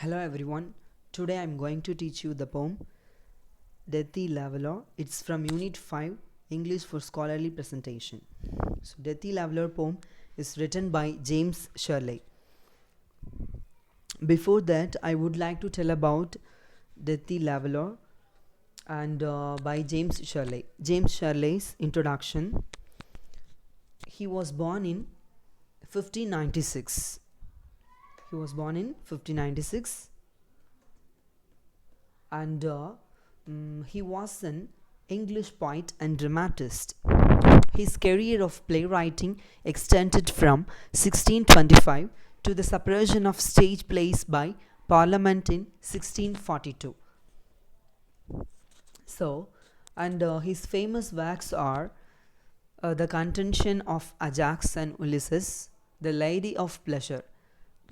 Hello everyone. Today I'm going to teach you the poem Deathy Lavalor. It's from Unit 5 English for Scholarly Presentation. So Deathy Lavalor poem is written by James Shirley. Before that, I would like to tell about Deathy Lavalor and by James Shirley. James Shirley's introduction. He was born in 1596. He was born in 1596 and he was an English poet and dramatist. His career of playwriting extended from 1625 to the suppression of stage plays by Parliament in 1642. His famous works are The Contention of Ajax and Ulysses, The Lady of Pleasure.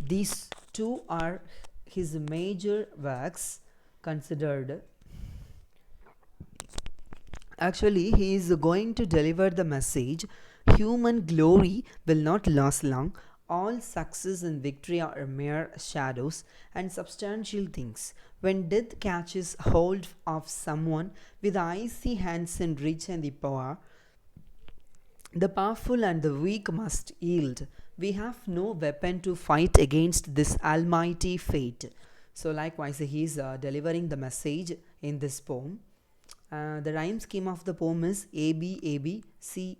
These two are his major works considered. Actually, he is going to deliver the message: human glory will not last long. All success and victory are mere shadows and substantial things. When death catches hold of someone with icy hands and rich and the power, the powerful and the weak must yield. We have no weapon to fight against this almighty fate. So likewise, he is delivering the message in this poem. The rhyme scheme of the poem is A B A B C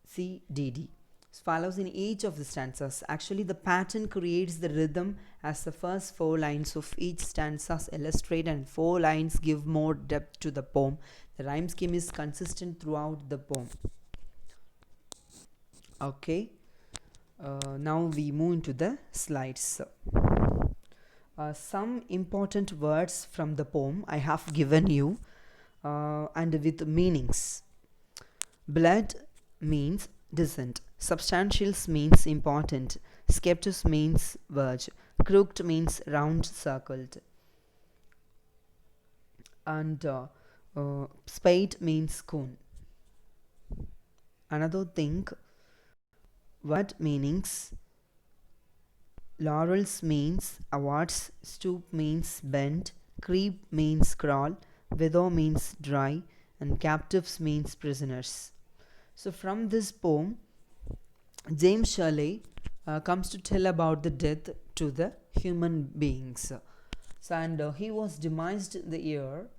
C D D. It follows in each of the stanzas. Actually, the pattern creates the rhythm as the first 4 lines of each stanza illustrate and 4 lines give more depth to the poem. The rhyme scheme is consistent throughout the poem. Okay. Now we move into the slides. Some important words from the poem I have given you and with meanings. Blood means descent. Substantials means important. Skeptus means verge. Crooked means round circled. And spade means cone. Another thing, word meanings. Laurels means awards, stoop means bend, creep means crawl, widow means dry, and captives means prisoners. So from this poem, James Shirley comes to tell about the death to the human beings. He was demised in the year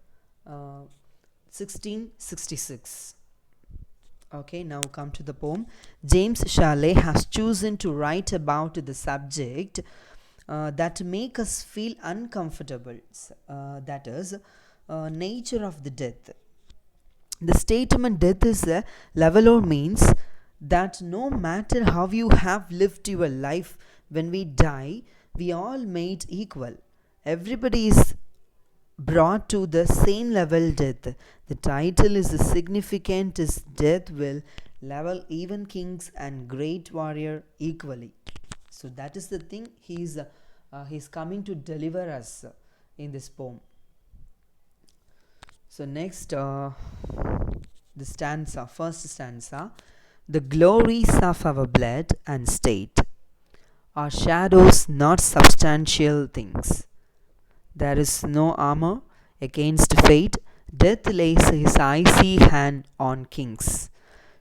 1666. Okay, now come to the poem. James Shirley has chosen to write about the subject that make us feel uncomfortable. That is, nature of the death. The statement death is a leveler means that no matter how you have lived your life, when we die, we all made equal. Everybody is brought to the same level death. The title is significant as death will level even kings and great warrior equally. So that is the thing he's coming to deliver us in this poem. So next, the stanza, first stanza. The glories of our blood and state are shadows, not substantial things. There is no armor against fate. Death lays his icy hand on kings.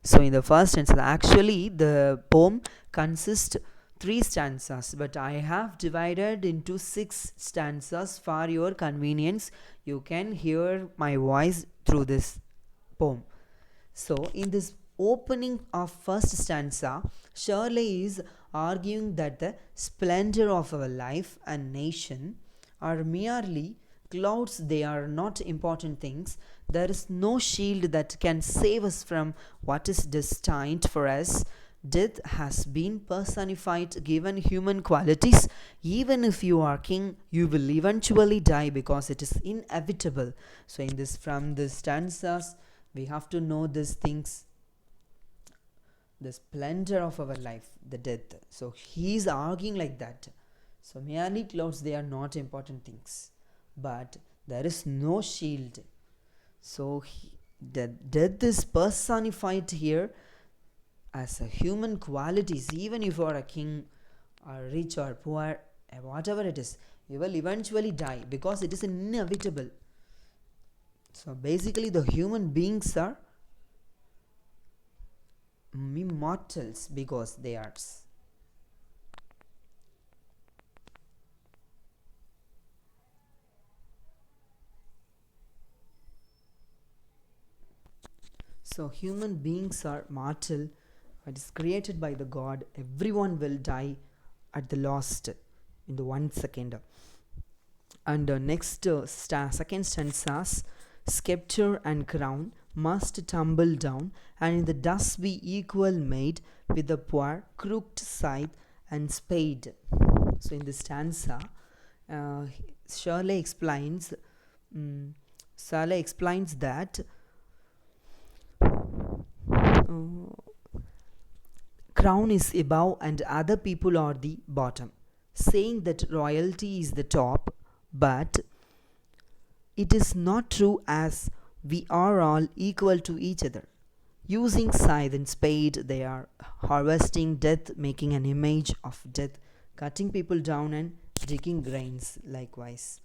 So in the first stanza, actually the poem consists 3 stanzas, but I have divided into 6 stanzas for your convenience. You can hear my voice through this poem. So in this opening of first stanza, Shirley is arguing that the splendor of our life and nation are merely clouds. They are not important things. There is no shield that can save us from what is destined for us. Death has been personified, given human qualities. Even if you are king, you will eventually die because it is inevitable. So in this, from the stanzas, we have to know these things. The splendor of our life, the death. So he is arguing like that. So merely clouds, they are not important things, but there is no shield. So the death is personified here as a human qualities. Even if you are a king or rich or poor, whatever it is, You will eventually die because it is inevitable. So basically, the human beings are immortals because they are. So human beings are mortal. It is created by the God. Everyone will die at the last in the 1 second. And next second stanzas, scepter and crown must tumble down, and in the dust be equal made with the poor crooked scythe and spade. So in the stanza, uh, Shirley explains. Shirley explains that crown is above and other people are the bottom, saying that royalty is the top, but it is not true as we are all equal to each other. Using scythe and spade, they are harvesting death, making an image of death, cutting people down and digging grains likewise.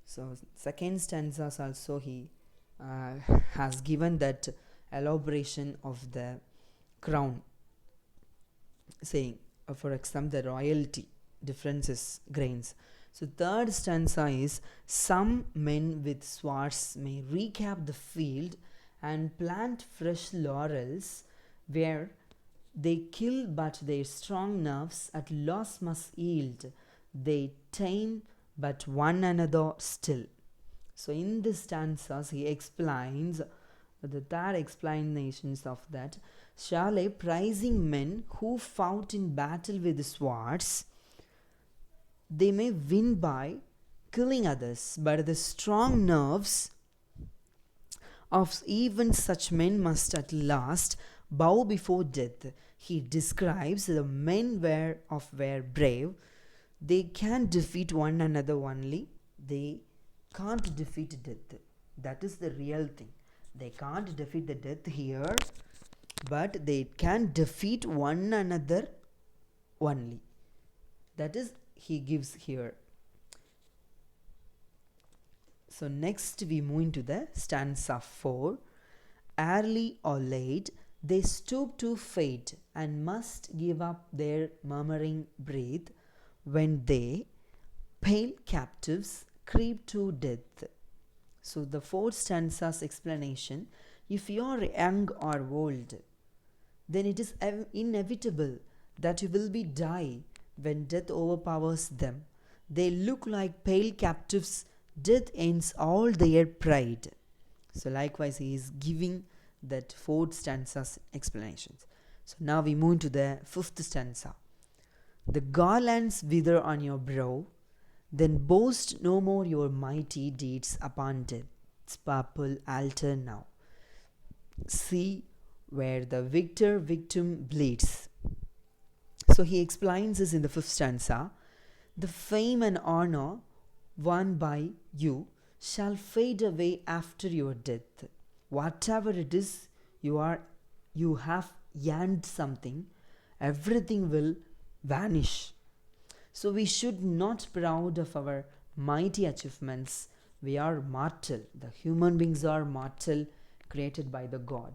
So second stanzas also he has given that elaboration of the crown, saying for example the royalty differences grains. So third stanza is, some men with swords may recap the field and plant fresh laurels where they kill, but their strong nerves at loss must yield. They tame but one another still. So in the stanzas he explains the third explanations of that. Shirley praising men who fought in battle with swords, they may win by killing others, but the strong nerves of even such men must at last bow before death. He describes the men were brave. They can defeat one another only. They can't defeat death. That is the real thing. They can't defeat the death here, but they can defeat one another only. That is he gives here. So next we move into the stanza 4. Early or late they stoop to fate and must give up their murmuring breath when they, pale captives, creep to death. So the fourth stanza's explanation, if you are young or old, then it is inevitable that you will be die when death overpowers them. They look like pale captives. Death ends all their pride. So likewise he is giving that fourth stanza's explanations. So now we move to the fifth stanza. The garlands wither on your brow, then boast no more your mighty deeds upon death's purple altar now. See where the victim bleeds. So he explains this in the fifth stanza. The fame and honor won by you shall fade away after your death. Whatever it is you have yearned something, everything will vanish. So we should not proud of our mighty achievements. We are mortal. The human beings are mortal, created by the God.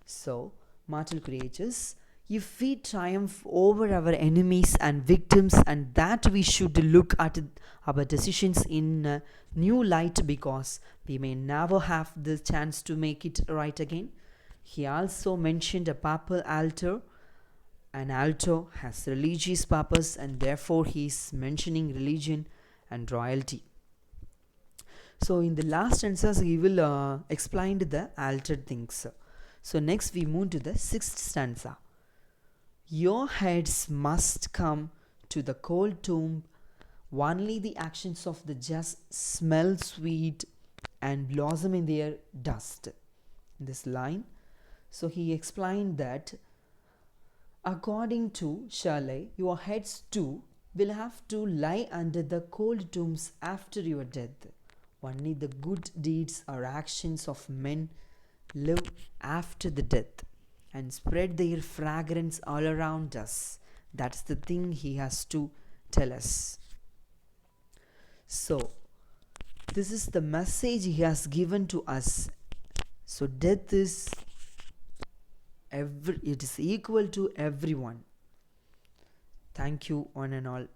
So mortal creatures, if we triumph over our enemies and victims, and that we should look at our decisions in a new light, because we may never have the chance to make it right again. He also mentioned a purple altar. An altar has religious purpose, and therefore he is mentioning religion and royalty. So in the last stanzas he will explain the altered things. So next we move to the sixth stanza. Your heads must come to the cold tomb. Only the actions of the just smell sweet and blossom in their dust. This line. So he explained that according to Shirley, your heads too will have to lie under the cold tombs after your death. Only the good deeds or actions of men live after the death and spread their fragrance all around us. That's the thing he has to tell us. So this is the message he has given to us. So death is it is equal to everyone. Thank you one and all.